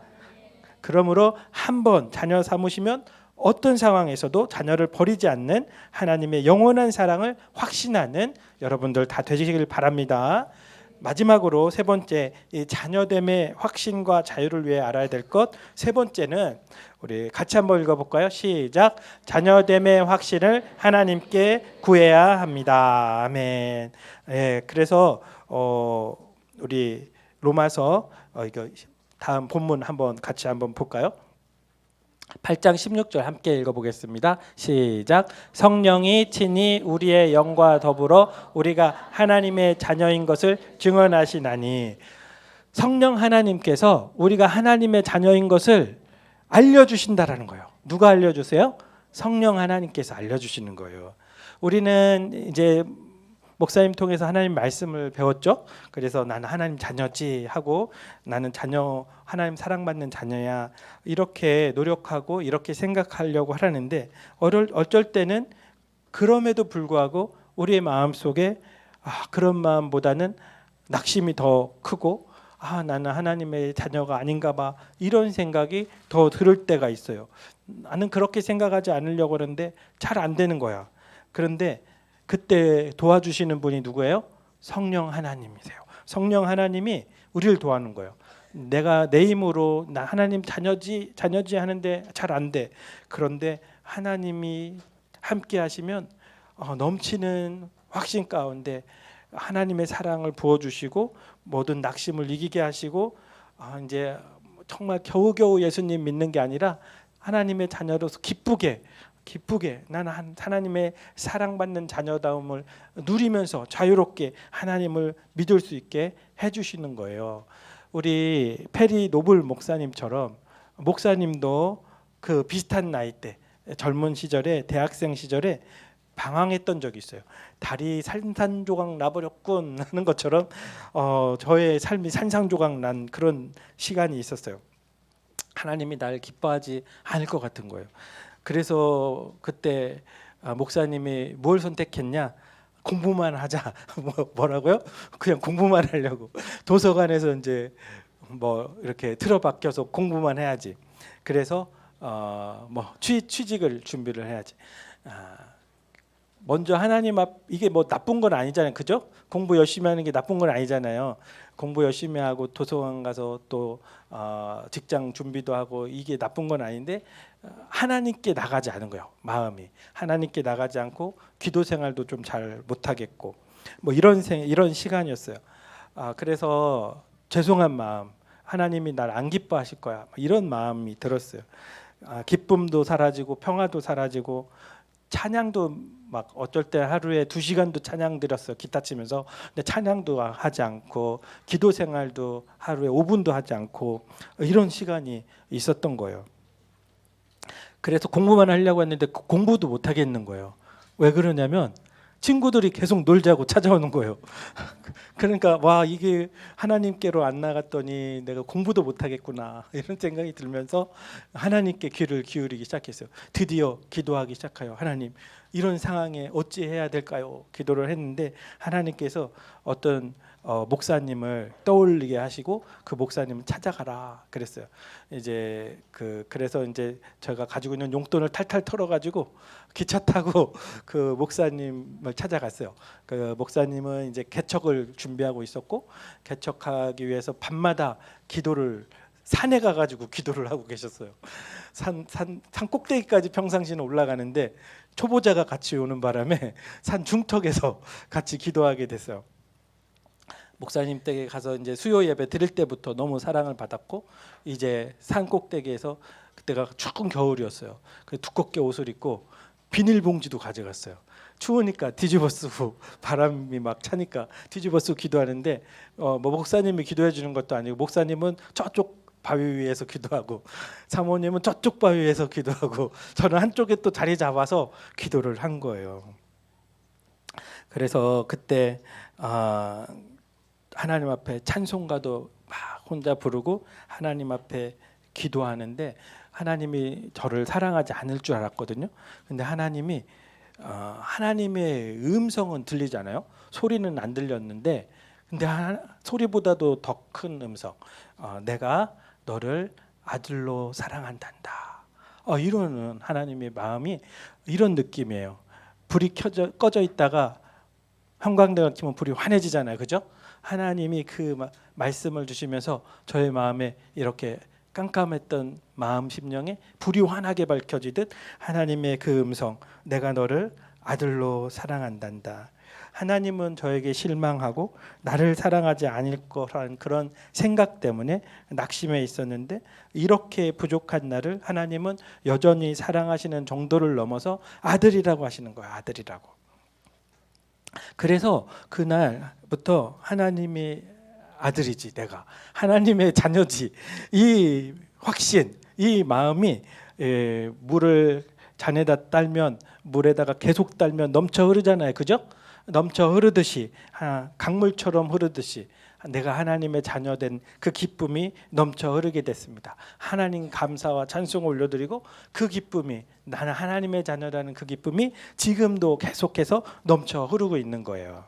그러므로 한번 자녀 삼으시면 어떤 상황에서도 자녀를 버리지 않는 하나님의 영원한 사랑을 확신하는 여러분들 다 되시길 바랍니다. 마지막으로 세 번째, 이 자녀됨의 확신과 자유를 위해 알아야 될 것 세 번째는 우리 같이 한번 읽어볼까요? 시작. 자녀됨의 확신을 하나님께 구해야 합니다. 아멘. 그래서 우리 로마서 이거 다음 본문 한번 같이 한번 볼까요? 8장 16절 함께 읽어보겠습니다. 시작. 성령이 친히 우리의 영과 더불어 우리가 하나님의 자녀인 것을 증언하시나니. 성령 하나님께서 우리가 하나님의 자녀인 것을 알려주신다라는 거예요. 누가 알려주세요? 성령 하나님께서 알려주시는 거예요. 우리는 이제 목사님 통해서 하나님 말씀을 배웠죠. 그래서 나는 하나님 자녀지 하고 나는 자녀, 하나님 사랑받는 자녀야, 이렇게 노력하고 이렇게 생각하려고 하라는데, 어쩔 때는 그럼에도 불구하고 우리의 마음속에 그런 마음보다는 낙심이 더 크고 나는 하나님의 자녀가 아닌가 봐, 이런 생각이 더 들을 때가 있어요. 나는 그렇게 생각하지 않으려고 하는데 잘 안 되는 거야. 그런데 그때 도와주시는 분이 누구예요? 성령 하나님이세요. 성령 하나님이 우리를 도와주는 거예요. 내가 내 힘으로 나 하나님 자녀지 하는데 잘 안 돼. 그런데 하나님이 함께 하시면 넘치는 확신 가운데 하나님의 사랑을 부어주시고 모든 낙심을 이기게 하시고, 이제 정말 겨우겨우 예수님 믿는 게 아니라 하나님의 자녀로서 기쁘게 나는 하나님의 사랑받는 자녀다움을 누리면서 자유롭게 하나님을 믿을 수 있게 해주시는 거예요. 우리 페리 노블 목사님처럼 목사님도 그 비슷한 나이 때, 젊은 시절에, 대학생 시절에 방황했던 적이 있어요. 다리 산산조각 나버렸군 하는 것처럼 저의 삶이 산산조각 난 그런 시간이 있었어요. 하나님이 날 기뻐하지 않을 것 같은 거예요. 그래서 그때 목사님이 뭘 선택했냐? 공부만 하자. 뭐라고요? 그냥 공부만 하려고. 도서관에서 이제 뭐 이렇게 틀어박혀서 공부만 해야지. 그래서 취직을 준비를 해야지. 먼저 하나님 앞, 이게 뭐 나쁜 건 아니잖아요, 그죠? 공부 열심히 하는 게 나쁜 건 아니잖아요. 공부 열심히 하고 도서관 가서 또 직장 준비도 하고, 이게 나쁜 건 아닌데 하나님께 나가지 않은 거예요. 마음이 하나님께 나가지 않고 기도 생활도 좀 잘 못하겠고, 뭐 이런 시간이었어요. 그래서 죄송한 마음, 하나님이 날 안 기뻐하실 거야, 이런 마음이 들었어요. 기쁨도 사라지고 평화도 사라지고, 찬양도 막 어쩔 때 하루에 2시간도 찬양 드렸어요, 기타 치면서. 근데 찬양도 하지 않고 기도 생활도 하루에 5분도 하지 않고, 이런 시간이 있었던 거예요. 그래서 공부만 하려고 했는데 공부도 못 하겠는 거예요. 왜 그러냐면 친구들이 계속 놀자고 찾아오는 거예요. 그러니까 와, 이게 하나님께로 안 나갔더니 내가 공부도 못 하겠구나, 이런 생각이 들면서 하나님께 귀를 기울이기 시작했어요. 드디어 기도하기 시작해요. 하나님, 이런 상황에 어찌 해야 될까요? 기도를 했는데 하나님께서 어떤 목사님을 떠올리게 하시고 그 목사님을 찾아가라 그랬어요. 이제 그래서 이제 제가 가지고 있는 용돈을 탈탈 털어가지고 기차 타고 그 목사님을 찾아갔어요. 그 목사님은 이제 개척을 준비하고 있었고, 개척하기 위해서 밤마다 기도를, 산에 가가지고 기도를 하고 계셨어요. 산 꼭대기까지 평상시는 올라가는데 초보자가 같이 오는 바람에 산 중턱에서 같이 기도하게 됐어요. 목사님 댁에 가서 이제 수요 예배 드릴 때부터 너무 사랑을 받았고, 이제 산 꼭대기에서, 그때가 추운 겨울이었어요. 그 두껍게 옷을 입고 비닐봉지도 가져갔어요. 추우니까 뒤집어 쓰고, 바람이 막 차니까 뒤집어 쓰고 기도하는데, 뭐 목사님이 기도해 주는 것도 아니고, 목사님은 저쪽 바위 위에서 기도하고, 사모님은 저쪽 바위 위에서 기도하고, 저는 한쪽에 또 자리 잡아서 기도를 한 거예요. 그래서 그때 하나님 앞에 찬송가도 막 혼자 부르고 하나님 앞에 기도하는데, 하나님이 저를 사랑하지 않을 줄 알았거든요. 근데 하나님이 하나님의 음성은 들리잖아요. 소리는 안 들렸는데, 근데 소리보다도 더 큰 음성, 내가 너를 아들로 사랑한단다, 이런 하나님의 마음이, 이런 느낌이에요. 불이 꺼져 있다가 형광등을 켜면 불이 환해지잖아요, 그죠? 하나님이 그 말씀을 주시면서 저의 마음에 이렇게 깜깜했던 마음 심령에 불이 환하게 밝혀지듯 하나님의 그 음성, 내가 너를 아들로 사랑한단다. 하나님은 저에게 실망하고 나를 사랑하지 않을 거라는 그런 생각 때문에 낙심해 있었는데, 이렇게 부족한 나를 하나님은 여전히 사랑하시는 정도를 넘어서 아들이라고 하시는 거예요. 아들이라고. 그래서 그날부터 하나님의 아들이지, 내가 하나님의 자녀지, 이 확신, 이 마음이 물을 잔에다 딸면 물에다가 계속 딸면 넘쳐 흐르잖아요. 그죠? 넘쳐 흐르듯이, 강물처럼 흐르듯이 내가 하나님의 자녀된 그 기쁨이 넘쳐 흐르게 됐습니다. 하나님 감사와 찬송을 올려드리고 그 기쁨이, 나는 하나님의 자녀라는 그 기쁨이 지금도 계속해서 넘쳐 흐르고 있는 거예요.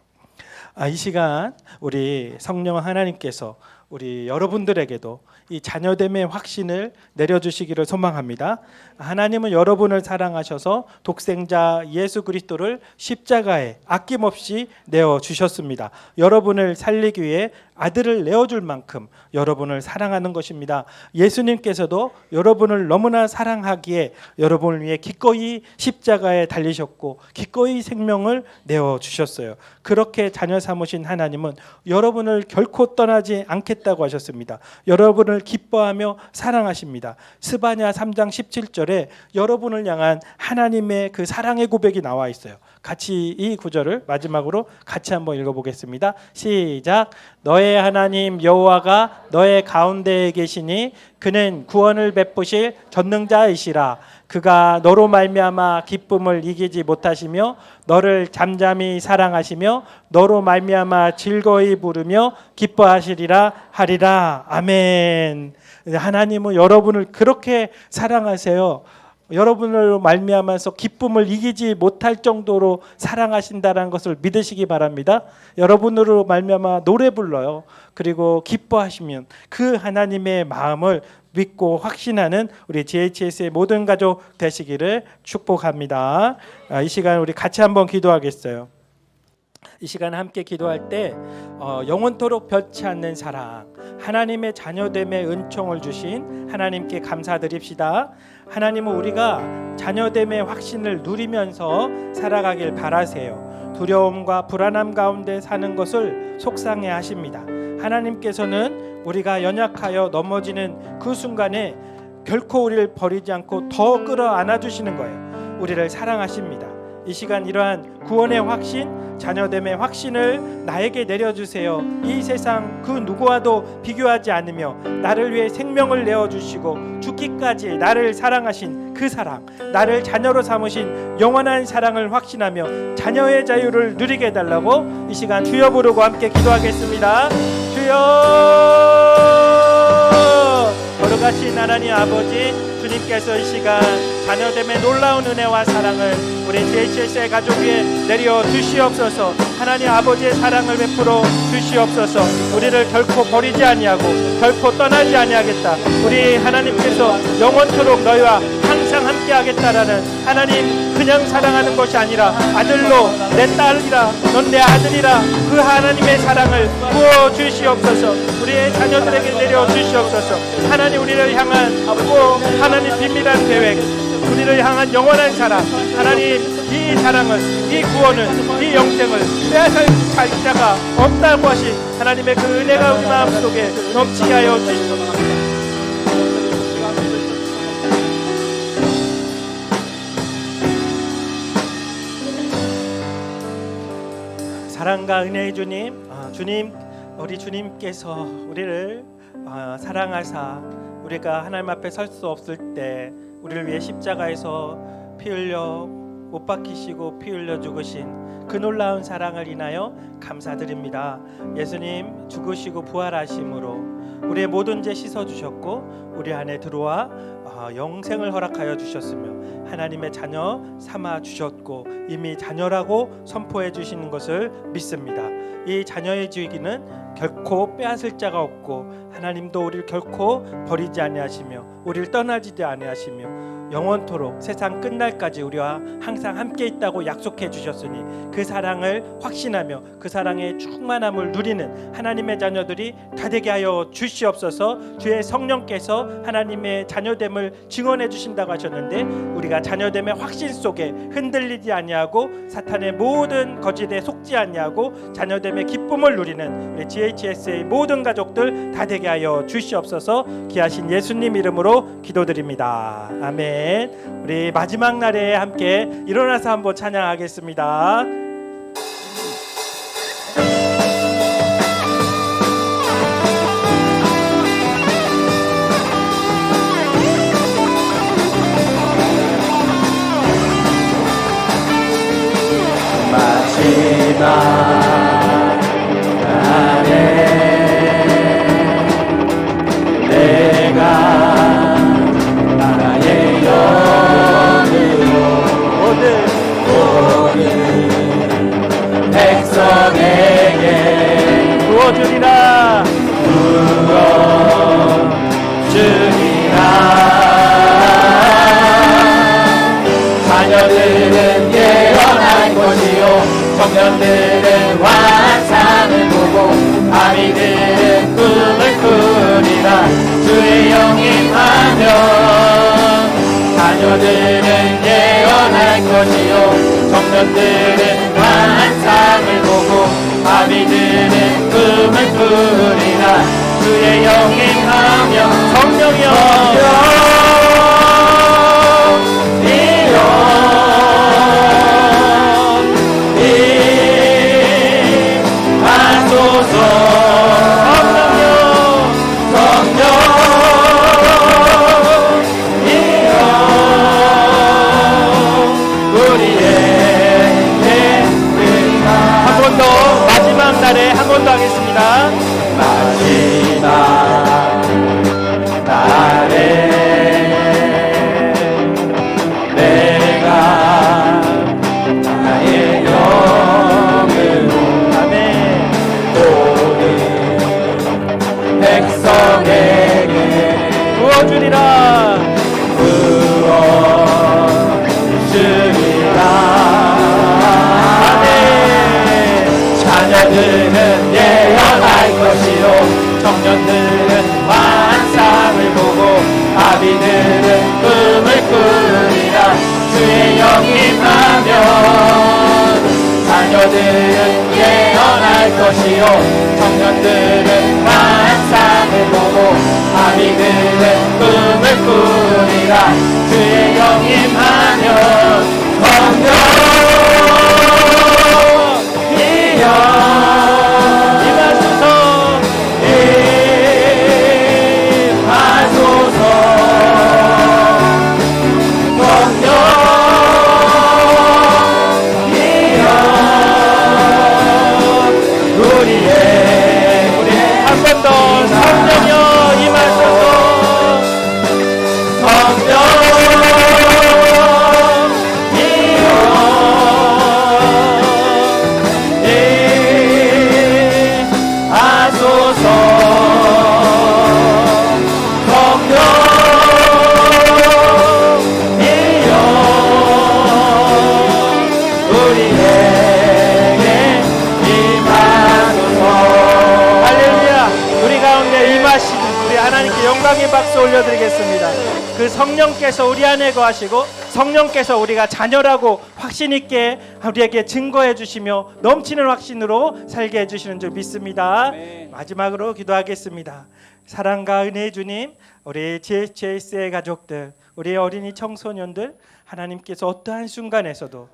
이 시간 우리 성령 하나님께서 우리 여러분들에게도 이 자녀됨의 확신을 내려주시기를 소망합니다. 하나님은 여러분을 사랑하셔서 독생자 예수 그리스도를 십자가에 아낌없이 내어주셨습니다. 여러분을 살리기 위해 아들을 내어줄 만큼 여러분을 사랑하는 것입니다. 예수님께서도 여러분을 너무나 사랑하기에 여러분을 위해 기꺼이 십자가에 달리셨고 기꺼이 생명을 내어주셨어요. 그렇게 자녀 삼으신 하나님은 여러분을 결코 떠나지 않겠다고 하셨습니다. 여러분을 기뻐하며 사랑하십니다. 스바냐 3장 17절에 여러분을 향한 하나님의 그 사랑의 고백이 나와 있어요. 같이 이 구절을 마지막으로 같이 한번 읽어보겠습니다. 시작. 너의 하나님 여호와가 너의 가운데에 계시니 그는 구원을 베푸실 전능자이시라. 그가 너로 말미암아 기쁨을 이기지 못하시며 너를 잠잠히 사랑하시며 너로 말미암아 즐거이 부르며 기뻐하시리라 하리라. 아멘. 하나님은 여러분을 그렇게 사랑하세요. 여러분을 말미암아서 기쁨을 이기지 못할 정도로 사랑하신다는 것을 믿으시기 바랍니다. 여러분으로 말미암아 노래 불러요. 그리고 기뻐하시면 그 하나님의 마음을 믿고 확신하는 우리 GHS의 모든 가족 되시기를 축복합니다. 이 시간 우리 같이 한번 기도하겠어요. 이 시간 함께 기도할 때 영원토록 변치 않는 사랑, 하나님의 자녀됨의 은총을 주신 하나님께 감사드립시다. 하나님은 우리가 자녀됨의 확신을 누리면서 살아가길 바라세요. 두려움과 불안함 가운데 사는 것을 속상해 하십니다. 하나님께서는 우리가 연약하여 넘어지는 그 순간에 결코 우리를 버리지 않고 더 끌어안아 주시는 거예요. 우리를 사랑하십니다. 이 시간 이러한 구원의 확신, 자녀됨의 확신을 나에게 내려주세요. 이 세상 그 누구와도 비교하지 않으며 나를 위해 생명을 내어주시고 죽기까지 나를 사랑하신 그 사랑, 나를 자녀로 삼으신 영원한 사랑을 확신하며 자녀의 자유를 누리게 해달라고 이 시간 주여 부르고 함께 기도하겠습니다. 주여, 거룩하신 하나님 아버지, 주님께서 이 시간 자녀됨의 놀라운 은혜와 사랑을 우리 GHS의 가족 위에 내려 주시옵소서. 하나님 아버지의 사랑을 베풀어 주시옵소서. 우리를 결코 버리지 아니하고 결코 떠나지 아니하겠다. 우리 하나님께서 영원토록 너희와 항상 함께 하겠다라는, 하나님 그냥 사랑하는 것이 아니라 아들로, 내 딸이라, 넌 내 아들이라 그 하나님의 사랑을 부어 주시옵소서. 우리의 자녀들에게 내려 주시옵소서. 하나님 우리를 향한 하나님 비밀한 계획, 우리를 향한 영원한 사랑, 하나님 이 사랑은, 이 구원은, 이 영생을 빼앗을 자가 없다고 하신 하나님의 그 은혜가 우리 마음속에 넘치게 하여 주시옵소서. 사랑과 은혜의 주님, 우리 주님께서 우리를 사랑하사 우리가 하나님 앞에 설 수 없을 때 우리를 위해 십자가에서 피 흘려 못 박히시고 피 흘려 죽으신 그 놀라운 사랑을 인하여 감사드립니다. 예수님 죽으시고 부활하심으로 우리의 모든 죄 씻어주셨고 우리 안에 들어와 영생을 허락하여 주셨으며 하나님의 자녀 삼아 주셨고 이미 자녀라고 선포해 주시는 것을 믿습니다. 이 자녀의 주기는 결코 빼앗을 자가 없고 하나님도 우리를 결코 버리지 아니하시며 우리를 떠나지도 아니하시며 영원토록 세상 끝날까지 우리와 항상 함께 있다고 약속해 주셨으니 그 사랑을 확신하며 그 사랑의 충만함을 누리는 하나님의 자녀들이 다 되게 하여 주시옵소서. 주시옵소서. 주의 성령께서 하나님의 자녀됨을 증언해 주신다고 하셨는데 우리가 자녀됨의 확신 속에 흔들리지 아니하고 사탄의 모든 거짓에 속지 아니하고 자녀됨의 기쁨을 누리는 우리 GHS의 모든 가족들 다 되게 하여 주시옵소서. 귀하신 예수님 이름으로 기도드립니다. 아멘. 우리 마지막 날에 함께 일어나서 한번 찬양하겠습니다. 마지막 날에 내가 나의 영으로 모든 백성에게 부어주리라. 주리라. 자녀들은 예언할 것이요 청년들은 환상을 보고 아이들은 꿈을 꾸리라. 주의 영임하면 자녀들은 예언할 것이요 청년들은 환상을 보고 아이들은 꿈을 꾸리라. 주의 영임하면 성령이여 한 번 더 하겠습니다. 마지막 날에 내가 나의 영으로 아멘. 모든 백성에게 부어주리라. 부어주리라. 자녀들은 예언할 것이요 청년들은 환상을 보고 아비들은 꿈을 꾸리라. 주의 영임하면 자녀들은 예언할 것이요 청년들은 환상을 보고 아비들은 꿈을 꾸리라. 주의 영임하면 성령 영광의 박수 올려드리겠습니다. 그 성령께서 우리 안에 거하시고 성령께서 우리가 자녀라고 확신 있게 우리에게 증거해 주시며 넘치는 확신으로 살게 해주시는 줄 믿습니다. 마지막으로 기도하겠습니다. 사랑과 은혜의 주님, 우리 GHS의 가족들, 우리 어린이 청소년들, 하나님께서 어떠한 순간에서도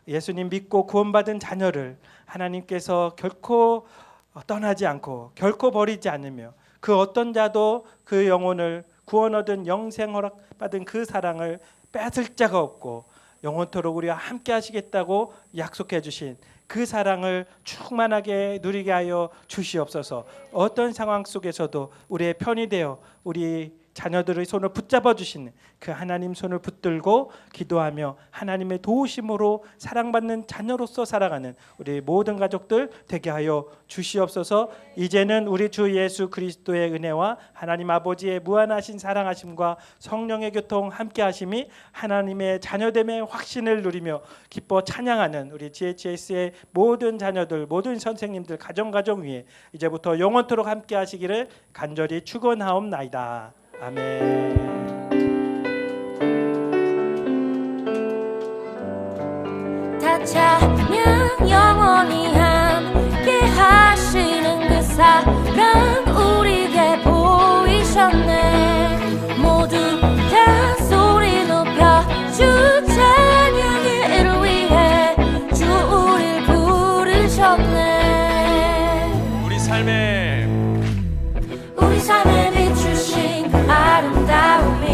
예수님 믿고 구원받은 자녀를 하나님께서 결코 떠나지 않고 결코 버리지 않으며 그 어떤 자도 그 영혼을 구원 얻은 영생 허락받은 그 사랑을 뺏을 자가 없고 영원토록 우리와 함께 하시겠다고 약속해 주신 그 사랑을 충만하게 누리게 하여 주시옵소서. 어떤 상황 속에서도 우리의 편이 되어 우리 자녀들의 손을 붙잡아 주시는 그 하나님 손을 붙들고 기도하며 하나님의 도우심으로 사랑받는 자녀로서 살아가는 우리 모든 가족들 되게 하여 주시옵소서. 이제는 우리 주 예수 그리스도의 은혜와 하나님 아버지의 무한하신 사랑하심과 성령의 교통 함께 하심이 하나님의 자녀됨의 확신을 누리며 기뻐 찬양하는 우리 GHS의 모든 자녀들, 모든 선생님들, 가정 위에 이제부터 영원토록 함께 하시기를 간절히 축원하옵나이다. 아멘. 다 찬양 영원히 함께 하시는 그 사랑 우리에게 보이셨네. 모두 다 소리 높여 주 찬양의 일을 위해 주 우릴 부르셨네. 우리 삶에 비추신 그 아름다움이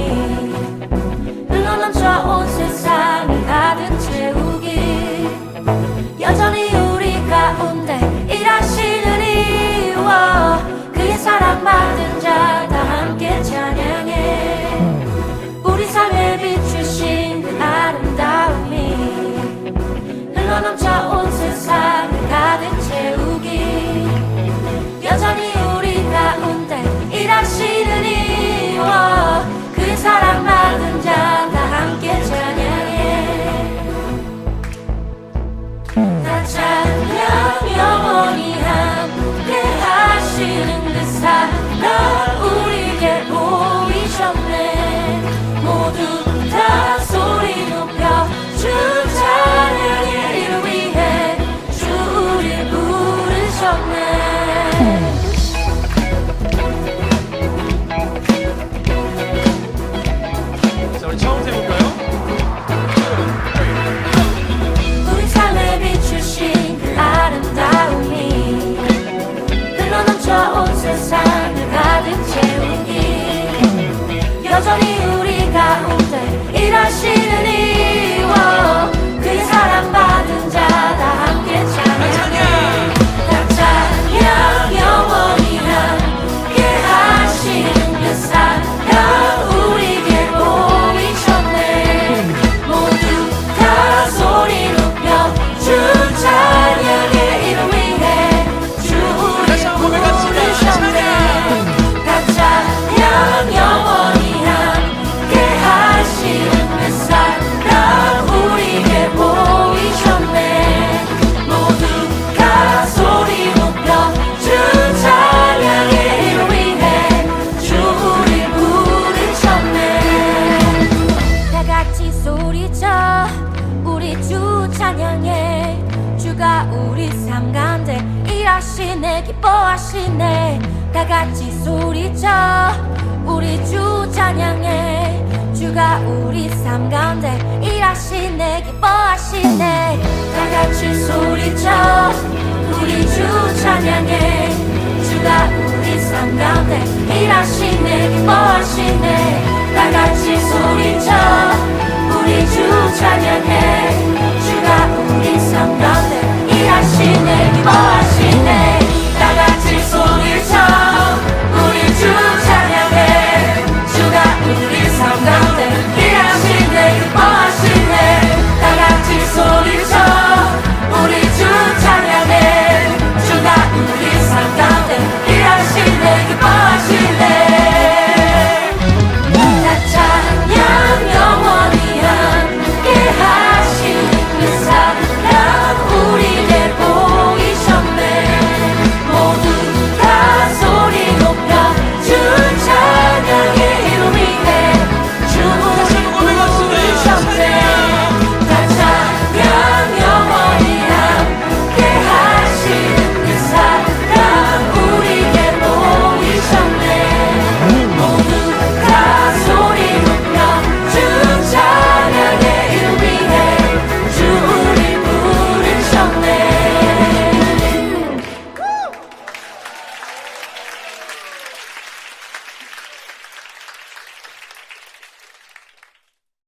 흘러넘쳐 온 세상을 가득 채우기 여전히 우리 가운데 일하시는 이와 그의 사랑받은 자 다 함께 찬양해. 우리 삶에 비추신 그 아름다움이 흘러넘쳐 온 세상을 가득 채우기 여전히 우리 가운데 일하시는 이와 그의 사랑받은 자 다 함께 찬양해. 다 찬양 영원히 함께 하시는 그 사랑 우리에게 보이셨네. 모두 다 소리 높여 주 찬양의 일을 위해 주 우릴 부르셨네. 자, 우리 처음 해볼까요? 우리 삶에 비추신 그 아름다움이 흘러넘쳐 온 세상을 가득 채우기 여전히 우리 가운데 일하시는 이와 그의 사랑받은 자 다 함께 찬양해. 다 찬양 영원히 함께 하시는 그 사랑 우리에게 보이셨네. 모두 다 소리 높여 주 찬양의 일을 위해 주 우리 부르셨네. 다 찬양 영원히 함께 하시는 그 사랑 우리에게 보이셨네. 모두 다 소리 높여 주 찬양의 일을 위해 주 우리 부르셨네. 다 같이 소리쳐 우리 주 찬양해. 주가 우리 삶 가운데 일하시네 기뻐하시네. 다 같이 소리쳐 우리 주 찬양해. 주가 우리 삶 가운데 일하시네 기뻐하시네. 다 같이 소리쳐 우리 주 찬양해. 주가 우리 삶 가운데 일하시네 기뻐하시네. 다 같이 소리쳐 우리 주 찬양해.